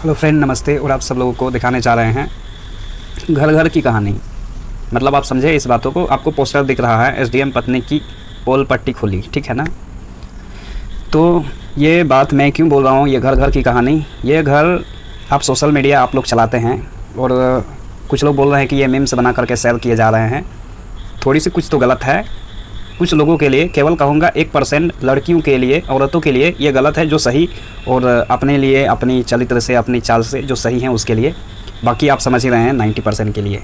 Hello friend, नमस्ते। और आप सब लोगों को दिखाने जा रहे हैं घर घर की कहानी। मतलब आप समझे इस बातों को। आपको पोस्टर दिख रहा है एसडीएम पत्नी की पोल पट्टी खुली, ठीक है ना। तो ये बात मैं क्यों बोल रहा हूँ, ये घर घर की कहानी। ये घर आप सोशल मीडिया आप लोग चलाते हैं और कुछ लोग बोल रहे हैं कि ये मीम्स बना करके शेयर किए जा रहे हैं। थोड़ी सी कुछ तो गलत है। कुछ लोगों के लिए, केवल कहूँगा 1% लड़कियों के लिए, औरतों के लिए ये गलत है। जो सही और अपने लिए, अपनी चरित्र से, अपनी चाल से जो सही हैं उसके लिए। बाकी आप समझ ही रहे हैं 90% के लिए,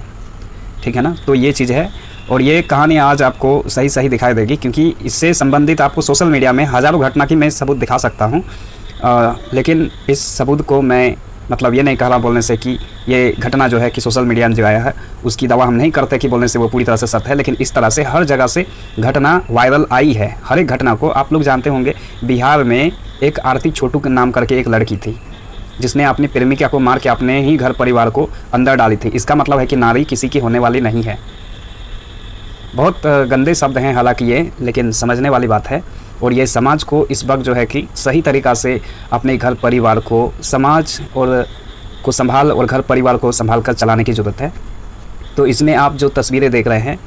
ठीक है ना। तो ये चीज़ है और ये कहानी आज आपको सही सही दिखाई देगी, क्योंकि इससे संबंधित आपको सोशल मीडिया में हज़ारों घटना की मैं सबूत दिखा सकता हूँ। लेकिन इस सबूत को मैं मतलब ये नहीं कह रहा बोलने से कि ये घटना जो है कि सोशल मीडिया ने जो आया है उसकी दावा हम नहीं करते कि बोलने से वो पूरी तरह से सत्य है। लेकिन इस तरह से हर जगह से घटना वायरल आई है। हर एक घटना को आप लोग जानते होंगे। बिहार में एक आरती छोटू के नाम करके एक लड़की थी जिसने अपनी प्रेमिका को मार के अपने ही घर परिवार को अंदर डाली थी। इसका मतलब है कि नारी किसी की होने वाली नहीं है। बहुत गंदे शब्द हैं हालांकि ये, लेकिन समझने वाली बात है। और ये समाज को इस वक्त जो है कि सही तरीक़ा से अपने घर परिवार को, समाज और को संभाल और घर परिवार को संभाल कर चलाने की ज़रूरत है। तो इसमें आप जो तस्वीरें देख रहे हैं,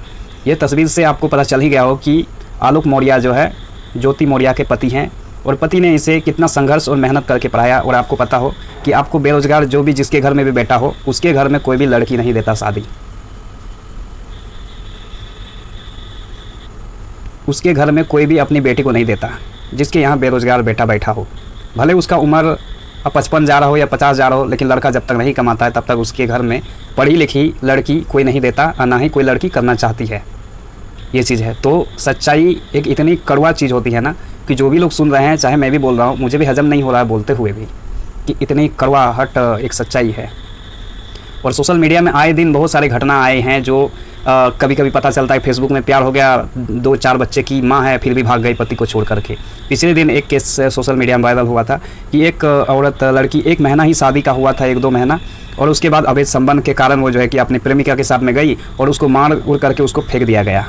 ये तस्वीर से आपको पता चल ही गया हो कि आलोक मौर्य जो है ज्योति मौर्य के पति हैं और पति ने इसे कितना संघर्ष और मेहनत करके पढ़ाया। और आपको पता हो कि आपको बेरोज़गार जो भी जिसके घर में भी बेटा हो, उसके घर में कोई भी लड़की नहीं देता शादी। उसके घर में कोई भी अपनी बेटी को नहीं देता जिसके यहाँ बेरोज़गार बेटा बैठा हो। भले उसका उम्र अब 55 जा रहा हो या 50 जा रहा हो, लेकिन लड़का जब तक नहीं कमाता है तब तक उसके घर में पढ़ी लिखी लड़की कोई नहीं देता और ना ही कोई लड़की करना चाहती है। ये चीज़ है। तो सच्चाई एक इतनी कड़वा चीज़ होती है ना कि जो भी लोग सुन रहे हैं, चाहे मैं भी बोल रहा हूँ, मुझे भी हजम नहीं हो रहा है बोलते हुए भी, कि इतनी कड़वाहट एक सच्चाई है। और सोशल मीडिया में आए दिन बहुत सारे घटना आए हैं जो कभी कभी पता चलता है फेसबुक में प्यार हो गया, 2-4 बच्चे की माँ है, फिर भी भाग गई पति को छोड़ करके। पिछले दिन एक केस सोशल मीडिया में वायरल हुआ था कि एक औरत, लड़की 1 महीना ही शादी का हुआ था, 1-2 महीना, और उसके बाद अवैध संबंध के कारण वो जो है कि अपनी प्रेमिका के साथ में गई और उसको मार उड़ करके उसको फेंक दिया गया।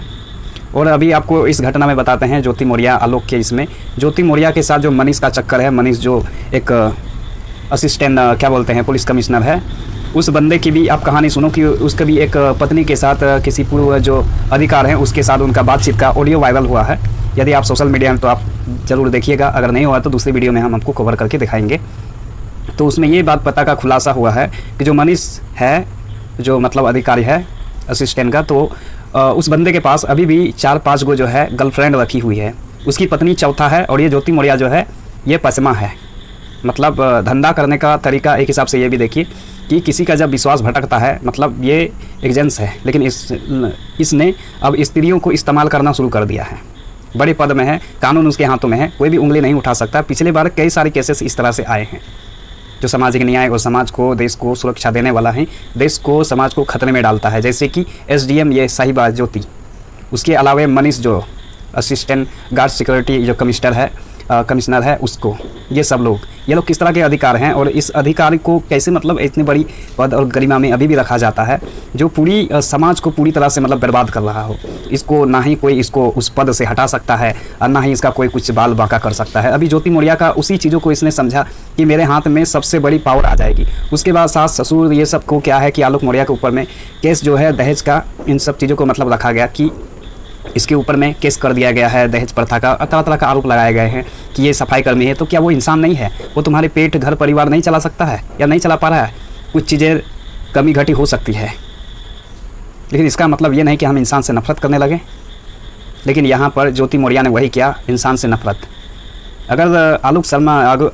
और अभी आपको इस घटना में बताते हैं ज्योति मौर्य आलोक के। इसमें ज्योति मौर्य के साथ जो मनीष का चक्कर है, मनीष जो एक असिस्टेंट क्या बोलते हैं पुलिस कमिश्नर है, उस बंदे की भी आप कहानी सुनो कि उसका भी एक पत्नी के साथ किसी पूर्व जो अधिकार हैं उसके साथ उनका बातचीत का ऑडियो वायरल हुआ है। यदि आप सोशल मीडिया में तो आप ज़रूर देखिएगा, अगर नहीं हुआ तो दूसरी वीडियो में हम आपको कवर करके दिखाएंगे। तो उसमें ये बात पता का खुलासा हुआ है कि जो मनीष है, जो मतलब अधिकारी है असिस्टेंट का, तो उस बंदे के पास अभी भी 4-5 गो जो है गर्लफ्रेंड रखी हुई है। उसकी पत्नी चौथा है और ये ज्योति मौर्य जो है ये 5वां है। मतलब धंधा करने का तरीका एक हिसाब से ये भी देखिए कि किसी का जब विश्वास भटकता है, मतलब ये एक जेंट्स है लेकिन इसने अब स्त्रियों को इस्तेमाल करना शुरू कर दिया है। बड़े पद में है, कानून उसके हाथों में है, कोई भी उंगली नहीं उठा सकता। पिछले बार कई सारे केसेस इस तरह से आए हैं जो सामाजिक न्याय और समाज को, देश को सुरक्षा देने वाला है, देश को, समाज को खतरे में डालता है। जैसे कि एसडीएम ये साहिबा ज्योति, उसके अलावा मनीष जो असिस्टेंट गार्ड सिक्योरिटी जो कमिश्नर है उसको, ये सब लोग, ये लोग किस तरह के अधिकार हैं और इस अधिकारी को कैसे मतलब इतनी बड़ी पद और गरिमा में अभी भी रखा जाता है जो पूरी समाज को पूरी तरह से मतलब बर्बाद कर रहा हो। इसको ना ही कोई इसको उस पद से हटा सकता है और ना ही इसका कोई कुछ बाल बाका कर सकता है। अभी ज्योति मौर्य का उसी चीज़ों को इसने समझा कि मेरे हाथ में सबसे बड़ी पावर आ जाएगी। उसके बाद सास ससुर ये सब को क्या है कि आलोक मौर्य के ऊपर में केस जो है दहेज का, इन सब चीज़ों को मतलब रखा गया कि इसके ऊपर में केस कर दिया गया है। दहेज प्रथा का तरह तरह का आरोप लगाए गए हैं कि ये सफाई कर्मी है। तो क्या वो इंसान नहीं है? वो तुम्हारे पेट, घर परिवार नहीं चला सकता है या नहीं चला पा रहा है? कुछ चीज़ें कमी घटी हो सकती है, लेकिन इसका मतलब ये नहीं कि हम इंसान से नफरत करने लगे। लेकिन यहाँ पर ज्योति मौर्य ने वही किया, इंसान से नफरत। अगर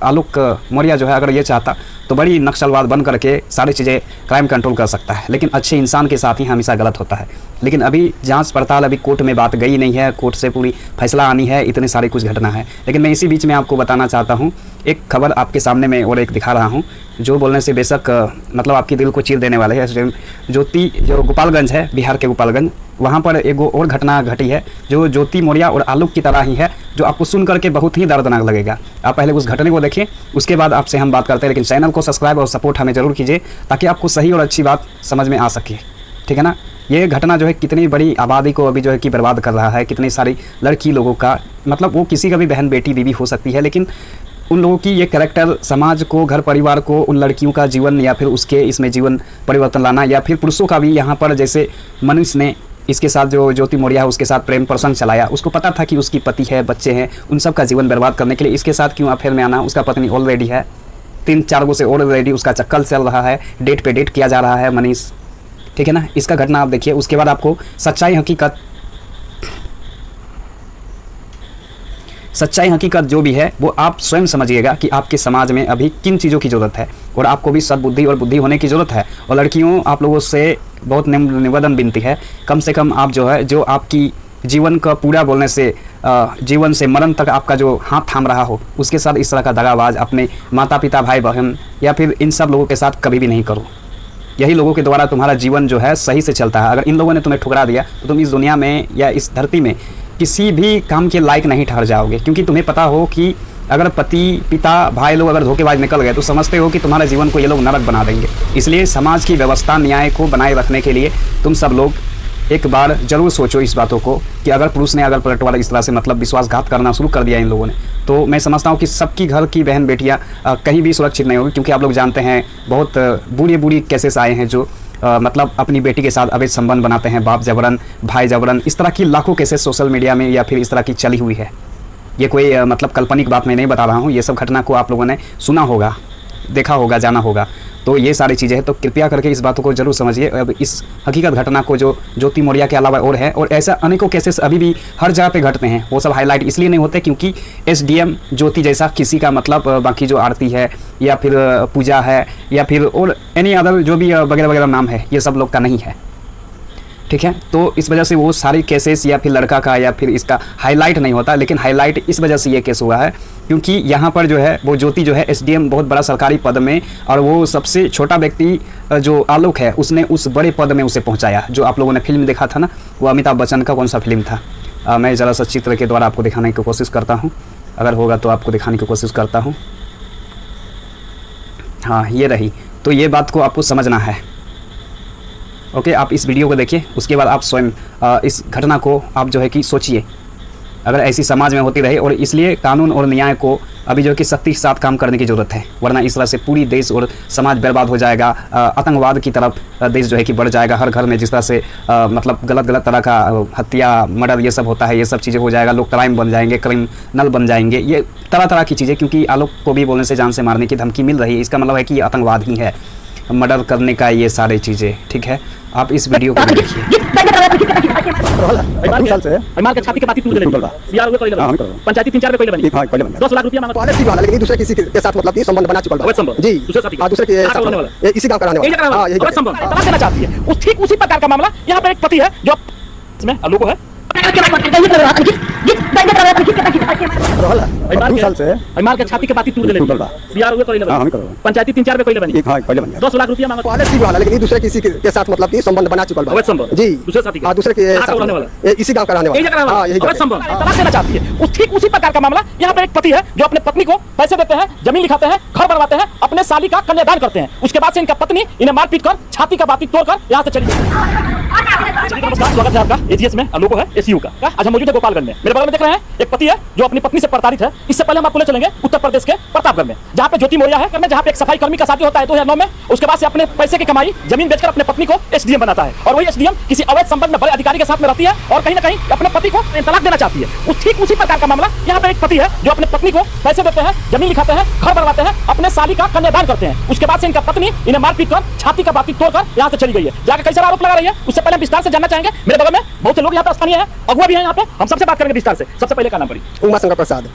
आलोक मौर्य जो है अगर ये चाहता तो बड़ी नक्सलवाद बन करके सारी चीज़ें क्राइम कंट्रोल कर सकता है, लेकिन अच्छे इंसान के साथ ही हमेशा गलत होता है। लेकिन अभी जांच पड़ताल, अभी कोर्ट में बात गई नहीं है, कोर्ट से पूरी फैसला आनी है, इतने सारी कुछ घटना है। लेकिन मैं इसी बीच में आपको बताना चाहता हूँ एक खबर आपके सामने में और एक दिखा रहा हूँ जो बोलने से बेशक मतलब आपकी दिल को चीर देने वाले है। ज्योति जो गोपालगंज है, बिहार के गोपालगंज, वहाँ पर एक और घटना घटी है जो ज्योति मौर्य और आलोक की तरह ही है, जो आपको सुन करके बहुत ही दर्दनाक लगेगा। आप पहले उस घटने को देखें, उसके बाद आपसे हम बात करते हैं। लेकिन चैनल को सब्सक्राइब और सपोर्ट हमें ज़रूर कीजिए ताकि आपको सही और अच्छी बात समझ में आ सके, ठीक है ना। ये घटना जो है कितनी बड़ी आबादी को अभी जो है कि बर्बाद कर रहा है, कितनी सारी लड़की लोगों का, मतलब वो किसी का भी बहन बेटी बीवी हो सकती है, लेकिन उन लोगों की ये कैरेक्टर समाज को, घर परिवार को, उन लड़कियों का जीवन या फिर उसके इसमें जीवन परिवर्तन लाना, या फिर पुरुषों का भी यहाँ पर जैसे मनीष ने इसके साथ जो ज्योति मौर्य है उसके साथ प्रेम प्रसंग चलाया, उसको पता था कि उसकी पति है, बच्चे हैं, उन सब का जीवन बर्बाद करने के लिए इसके साथ क्यों अफेयर में आना। उसका पत्नी ऑलरेडी है, 3-4 गो से ऑलरेडी उसका चक्कर चल रहा है, डेट पे डेट किया जा रहा है मनीष, ठीक है ना। इसका घटना आप देखिए, उसके बाद आपको सच्चाई हकीकत जो भी है वो आप स्वयं समझिएगा कि आपके समाज में अभी किन चीज़ों की ज़रूरत है, और आपको भी सद्बुद्धि और बुद्धि होने की ज़रूरत है। और लड़कियों, आप लोगों से बहुत निवेदन विनती है, कम से कम आप जो है, जो आपकी जीवन का पूरा बोलने से जीवन से मरण तक आपका जो हाथ थाम रहा हो, उसके साथ इस तरह का दगाबाज अपने माता पिता, भाई बहन या फिर इन सब लोगों के साथ कभी भी नहीं करो। यही लोगों के द्वारा तुम्हारा जीवन जो है सही से चलता है। अगर इन लोगों ने तुम्हें ठुकरा दिया तो तुम इस दुनिया में या इस धरती में किसी भी काम के लायक नहीं ठहर जाओगे, क्योंकि तुम्हें पता हो कि अगर पति पिता भाई लोग अगर धोखेबाज निकल गए तो समझते हो कि तुम्हारे जीवन को ये लोग नरक बना देंगे। इसलिए समाज की व्यवस्था, न्याय को बनाए रखने के लिए तुम सब लोग एक बार जरूर सोचो इस बातों को कि अगर पुरुष ने अगर पलटवार इस तरह से मतलब विश्वासघात करना शुरू कर दिया इन लोगों ने, तो मैं समझता हूँ कि सबकी घर की बहन बेटियाँ कहीं भी सुरक्षित नहीं होगी। क्योंकि आप लोग जानते हैं बहुत बुरी केसेस आए हैं जो मतलब अपनी बेटी के साथ अवैध संबंध बनाते हैं, बाप जबरन, भाई जबरन, इस तरह की लाखों केसेस सोशल मीडिया में या फिर इस तरह की चली हुई है। ये कोई मतलब काल्पनिक बात मैं नहीं बता रहा हूँ, ये सब घटना को आप लोगों ने सुना होगा, देखा होगा, जाना होगा। तो ये सारी चीज़ें हैं, तो कृपया करके इस बातों को जरूर समझिए। अब इस हकीकत घटना को जो ज्योति मौर्य के अलावा और है, और ऐसा अनेकों केसेस अभी भी हर जगह पे घटते हैं, वो सब हाईलाइट इसलिए नहीं होते क्योंकि SDM ज्योति जैसा किसी का मतलब बाकी जो आरती है या फिर पूजा है या फिर और एनी अदर जो भी वगैरह वगैरह नाम है, ये सब लोग का नहीं है, ठीक है। तो इस वजह से वो सारी केसेस या फिर लड़का का या फिर इसका हाईलाइट नहीं होता। लेकिन हाईलाइट इस वजह से ये केस हुआ है क्योंकि यहाँ पर जो है वो ज्योति जो है SDM बहुत बड़ा सरकारी पद में, और वो सबसे छोटा व्यक्ति जो आलोक है उसने उस बड़े पद में उसे पहुँचाया। जो आप लोगों ने फिल्म देखा था ना, वो अमिताभ बच्चन का कौन सा फिल्म था, मैं ज़रा सा चित्र के द्वारा आपको दिखाने की कोशिश करता हूँ, अगर होगा तो आपको दिखाने की कोशिश करता हूँ। हाँ, ये रही। तो ये बात को आपको समझना है, ओके। आप इस वीडियो को देखिए, उसके बाद आप स्वयं इस घटना को आप जो है कि सोचिए, अगर ऐसी समाज में होती रहे। और इसलिए कानून और न्याय को अभी जो है कि सख्ती के साथ काम करने की ज़रूरत है, वरना इस तरह से पूरी देश और समाज बर्बाद हो जाएगा। आतंकवाद की तरफ देश जो है कि बढ़ जाएगा। हर घर में जिस तरह से मतलब गलत तरह का हत्या, मर्डर ये सब होता है, ये सब चीज़ें हो जाएगा। लोग क्राइम बन जाएंगे, क्रिमिनल बन जाएंगे, ये तरह की चीज़ें। क्योंकि आलोक को भी बोलने से जान से मारने की धमकी मिल रही है, इसका मतलब है कि ये आतंकवाद ही है, मर्डर करने का, ये सारी चीज़ें, ठीक है। आप इस वीडियो को देखिए। छाती के बाती पंचायती 3-4 रुपए बनी, 10 लाख रुपया मांगा, लेकिन दूसरे किसी के साथ मतलब ये संबंध बना चुका है जी, दूसरे के इसी काम कराने वाला, यही संबंध तलाक देना चाहती है। उस ठीक उसी प्रकार का मामला यहाँ पे एक पति है जो इसमें आलोक है, माल के छाती के बाती तूर देले, पंचायती 3-4 रुपए बनी, 10 लाख रुपया मांगा, लेकिन दूसरे किसी के साथ मतलब ये संबंध बना चुका है जी, दूसरे के इसी काम कराने वाला, यही संबंध तलाक देना चाहती है। उस ठीक उसी प्रकार का मामला यहाँ पे एक पति है जो अपने पत्नी को पैसे देते हैं, जमीन लिखाते हैं, घर बनवाते हैं, अपने साली का कन्यादान करते हैं। उसके बाद से इनका पत्नी इन्हें मारपीट कर छाती का बाती तोड़कर यहाँ से चली गई। नमस्कार, स्वागत है आपका एजीएस में, आलोक है एसयू का। आज हम मौजूद है गोपालगंज में। मेरे बगल में देख रहे हैं एक पति है जो अपनी पत्नी से प्रताड़ित है। इससे पहले हम आपको ले चलेंगे उत्तर प्रदेश के प्रतापगढ़ में, जहाँ पे ज्योति मौर्य है, जहाँ पे एक सफाई कर्मी का शादी होता है 2009 में। उसके बाद से अपने पैसे की कमाई जमीन बेचकर अपने पत्नी को SDM बनाता है, और वही SDM किसी अवैध संबंध में बड़े अधिकारी के साथ में रहती है और कहीं ना कहीं अपने पति को तलाक देना चाहती है। उस ठीक उसी प्रकार का मामला यहाँ पे एक पति है जो अपने पत्नी को पैसे देते हैं, जमीन लिखाते हैं, घर बनवाते हैं, अपने साली का कन्यादान करते हैं। उसके बाद से इनका पत्नी इन्हें मारपीट कर छाती का बाती तोड़कर यहाँ से चली गई है। जाकर कई सारे आरोप लगा रही है, उससे पहले हम विस्तार से जानना चाहेंगे। मेरे बगल में बहुत से लोग यहाँ पे स्थानीय है, अगुआ भी है यहाँ पे, हम सबसे बात करेंगे विस्तार से। सबसे पहले का नाम पड़ी उमा शंकर प्रसाद।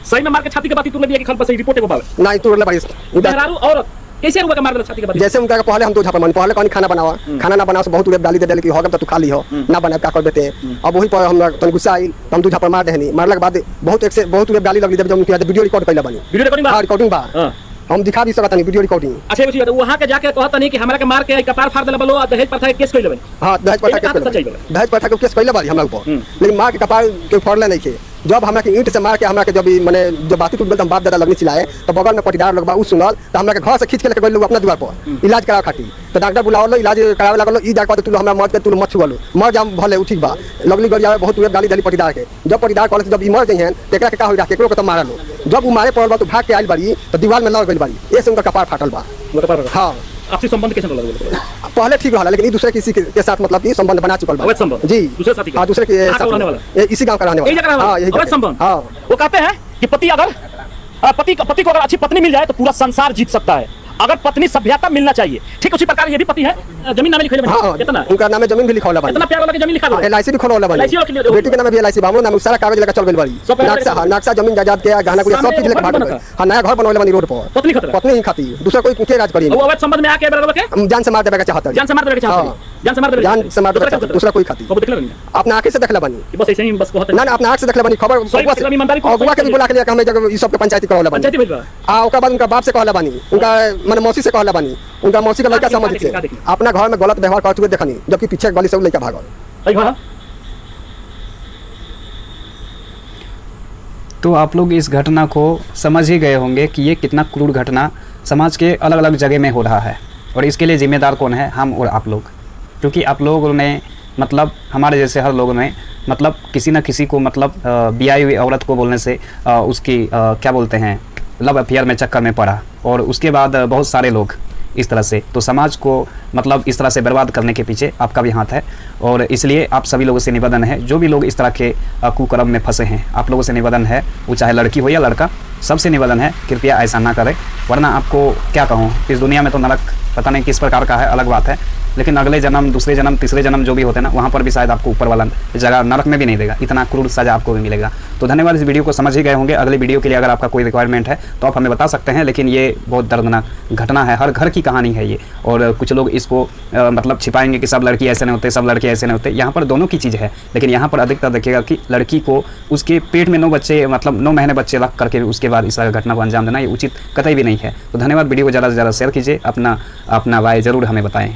सही में मार के छाती के बाती तोड़ दिया कि खल पर रिपोर्ट है वो नहीं तोड़ले बड़ी मेहरारू औरत कैसे रुआ के मार दिया छाती के बाती? जैसे उनका पहले हम तो झापा मन पहले कहीं खाना बनावा, खाना ना बनाओ बहुत गाली दे कि होगा तो खा ली हो ना बना का कर देते। अब वही पर हम तन गुस्सा आई तो हम दू झापा मार देहनी, मारला के बाद बहुत एक से बहुत गाली लगली जब उनकी वीडियो रिकॉर्ड कैला बनी। वीडियो रिकॉर्डिंग बा, रिकॉर्डिंग बा, हम दिखा भी सकत नहीं वीडियो रिकॉर्डिंग। अच्छा कुछ वहां के जाके कहत नहीं कि हमरा के मार के कपार फाड़ देला बोलो दहेज प्रथा के केस कइले बनी। हां, दहेज प्रथा के केस कइले बाली हमरा ऊपर, लेकिन मार के कपार के फोड़ले नहीं के जब हमरा के ईंट से मार के हमरा के जब ई माने जब बाती टूट गल हम बाप दादा लगनी चिल्लाए तो बगल में पटीदार लोग बा उ सुनल तो हमरा के घर से खींच के लेके गइल लोग अपना द्वार पर इलाज करावे खातिर तो डॉक्टर बुलावलो इलाज करावे लागलो ई जा कहते तू हमरा मर के तू मत छुअलो मर जा भले उ ठीक बा लगली गरिया बहुत उहे गाली दली पटीदार के जब पटीदार कहले जब ई मर जइहन त एकरा के का होई रहा केकरो के तो मारलो जब उ मारे पड़ल बा तो भाग के आइल बाड़ी तो दीवार में लग गइल बाड़ी ऐसे उनका कपार फाटल बा हां आपसी संबंध कैसे लगा? पहले ठीक रहा लेकिन दूसरे किसी के साथ मतलब कि संबंध बना चुकल बा। अवैध संबंध? जी दूसरे साथी का? हाँ दूसरे के कहाँ का रहने वाला? इसी गांव का रहने यही जगह रहने वाला। वाला? हाँ यही अवैध संबंध? हाँ वो कहते हैं कि पति को अगर अच्छी पत्नी मिल जाए तो पूरा संसार जीत सकता है, अगर पत्नी सभ्यता मिलना चाहिए। ठीक उसी प्रकार यदि पति है, जमीन नाम लिखे हाँ कितना उनका नाम जमीन भी लिखा होला इतना प्यार वाला जमीन लिखा हुआ है। LIC भी खोला होला बानी LIC वाला बेटी के नाम भी LIC बा हमरो नाम सारा कागज लेकर चल गइल बाड़ी सब पहले नक्शा नक्शा जमीन जायदाद के गहना गुड़िया सब सामने चीज लेकर घर भाग बना गइल था। हां नया घर बनवले बानी रोड पर पत्नी खतरा पत्नी ही खाती दूसरा कोई के राज करी वो अवैध संबंध में आके बराबर के जान से मार देबे के चाहता है जान से मार देने के चाहते हैं। जान से मार देने जान से मार देबे के चाहता है, दूसरा कोई खाती कब दिखला नहीं अपना आंखें से देखला बानी बस ऐसे ही बस कहते ना ना अपना आंख से देखला बानी खबर सही अगुआ से इस्लामी ईमानदारी को अगुआ के भी बुला के लिए हमें जगह ई सब के पंचायती करवला बानी पंचायती भेजवा आ ओकर बाद उनका बाप से कहला बानी उनका माने मौसी से कहला बानी उनका मौसी का लड़का का समझ देखी, से का देखी। अपना घर में गलत व्यवहार करते हुए देखनी जबकि पीछे गली से उ लड़का भागल। सही कहा। तो आप लोग इस घटना को समझ ही गए होंगे कि ये कितना क्रूर घटना समाज के अलग अलग जगह में हो रहा है, और इसके लिए जिम्मेदार कौन है? हम और आप लोग। क्योंकि आप लोगों ने मतलब हमारे जैसे हर लोगों ने मतलब किसी न किसी को मतलब ब्याई हुई औरत को बोलने से उसकी क्या बोलते हैं लव अफेयर में चक्कर में पड़ा, और उसके बाद बहुत सारे लोग इस तरह से, तो समाज को मतलब इस तरह से बर्बाद करने के पीछे आपका भी हाथ है। और इसलिए आप सभी लोगों से निवेदन है, जो भी लोग इस तरह के कुकर्म में फंसे हैं, आप लोगों से निवेदन है, वो चाहे लड़की हो या लड़का, सबसे निवेदन है कृपया ऐसा ना करें, वरना आपको क्या कहूँ, इस दुनिया में तो नरक पता नहीं किस प्रकार का है, अलग बात है, लेकिन अगले जन्म, दूसरे जन्म, तीसरे जन्म जो भी होते हैं ना, वहाँ पर भी शायद आपको ऊपर वाला जगह नरक में भी नहीं देगा, इतना क्रूर सजा आपको भी मिलेगा। तो धन्यवाद, इस वीडियो को समझ ही गए होंगे। अगले वीडियो के लिए अगर आपका कोई रिक्वायरमेंट है तो आप हमें बता सकते हैं, लेकिन ये बहुत दर्दनाक घटना है, हर घर की कहानी है ये। और कुछ लोग इसको मतलब छिपाएंगे कि सब लड़की ऐसे नहीं होते, सब लड़के ऐसे नहीं होते, यहाँ पर दोनों की चीज़ है, लेकिन यहाँ पर अधिकतर देखिएगा कि लड़की को उसके पेट में 9 बच्चे मतलब 9 महीने बच्चे रख करके उसके बाद इस घटना को अंजाम देना ये उचित कतई भी नहीं है। तो धन्यवाद, वीडियो को ज़्यादा से ज़्यादा शेयर कीजिए, अपना राय ज़रूर हमें बताएं।